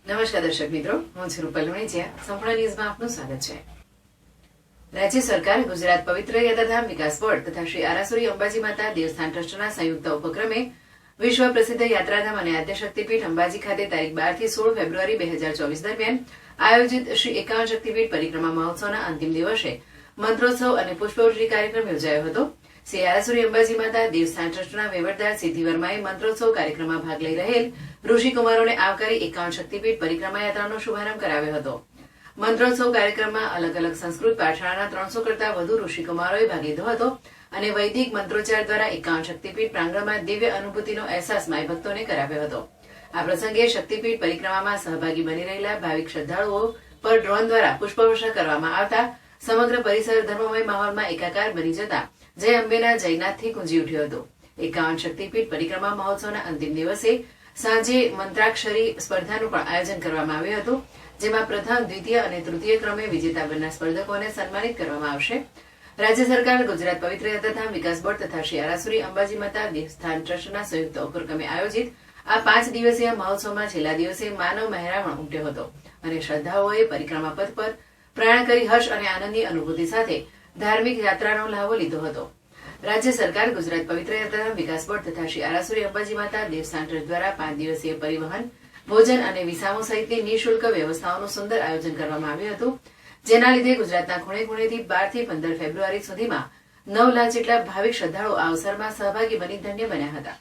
નમસ્કાર દર્શક મિત્રો, હું છું રૂપલ વણિજિયા. સંપૂર્ણ ન્યૂઝમાં આપનું સ્વાગત છે. રાજ્ય સરકાર, ગુજરાત પવિત્ર યાત્રાધામ વિકાસ બોર્ડ તથા શ્રી આરાસુરી અંબાજી માતા દેવસ્થાન ટ્રસ્ટના સંયુક્ત ઉપક્રમે વિશ્વ પ્રસિદ્ધ યાત્રાધામ અને આદ્યશક્તિપીઠ અંબાજી ખાતે તારીખ 12 થી 16 ફેબ્રુઆરી 2024 દરમિયાન આયોજિત શ્રી એકાવન શક્તિપીઠ પરિક્રમા મહોત્સવના અંતિમ દિવસે મંત્રોત્સવ અને પુષ્પવૃષ્ટિ કાર્યક્રમ યોજાયો હતો. શ્રી આરાસુરી અંબાજી માતા દેવસ્થાન ટ્રસ્ટના વહીવટદાર સિદ્ધિ વર્માએ મંત્રોત્સવ કાર્યક્રમમાં ભાગ લઈ રહેલ ઋષિકુમારોને આવકારી એકાવન શક્તિપીઠ પરિક્રમા યાત્રાનો શુભારંભ કરાવ્યો હતો. મંત્રોત્સવ કાર્યક્રમમાં અલગ અલગ સંસ્કૃત પાઠશાળાના 300 કરતા વધુ ઋષિકુમારોએ ભાગ લીધો હતો અને વૈદિક મંત્રોચ્ચાર દ્વારા એકાવન શક્તિપીઠ પ્રાંગણમાં દિવ્ય અનુભૂતિનો અહેસાસ માઈ ભક્તોને કરાવ્યો હતો. આ પ્રસંગે શક્તિપીઠ પરિક્રમામાં સહભાગી બની રહેલા ભાવિક શ્રદ્ધાળુઓ પર ડ્રોન દ્વારા પુષ્પવર્ષા કરવામાં આવતા સમગ્ર પરિસર ધર્મમય માહોલમાં એકાકાર બની જતા જય અંબેના જયનાથથી ગુંજી ઉઠ્યો હતો. એકાવન શક્તિપીઠ પરિક્રમા મહોત્સવના અંતિમ દિવસે સાંજે મંત્રાક્ષરી સ્પર્ધાનું પણ આયોજન કરવામાં આવ્યું હતું, જેમાં પ્રથમ, દ્વિતીય અને તૃતીય ક્રમે વિજેતા બનનાર સ્પર્ધકોને સન્માનિત કરવામાં આવશે. રાજ્ય સરકાર, ગુજરાત પવિત્ર યાત્રાધામ વિકાસ બોર્ડ તથા શ્રી આરાસુરી અંબાજી માતા દેવસ્થાન ટ્રસ્ટના સંયુક્ત ઉપક્રમે આયોજિત આ 5 દિવસીય મહોત્સવમાં છેલ્લા દિવસે માનવ મહેરામણ ઉમટ્યો હતો અને શ્રદ્ધાળુઓએ પરિક્રમા પથ પર પ્રયાણ કરી હર્ષ અને આનંદની અનુભૂતિ સાથે ધાર્મિક યાત્રાનો લાભો લીધો હતો. રાજ્ય સરકાર, ગુજરાત પવિત્ર યાત્રાધામ વિકાસ બોર્ડ તથા શ્રી આરાસુરી અંબાજી માતા દેવસ્થાન ટ્રસ્ટ દ્વારા 5 દિવસીય પરિવહન, ભોજન અને વિસામો સહિતની નિઃશુલ્ક વ્યવસ્થાઓનું સુંદર આયોજન કરવામાં આવ્યું હતું, જેના લીધે ગુજરાતના ખૂણે ખૂણેથી 12 થી 15 ફેબ્રુઆરી સુધીમાં 9 લાખ જેટલા ભાવિક શ્રદ્ધાળુઓ આ અવસરમાં સહભાગી બની ધન્ય બન્યા હતા.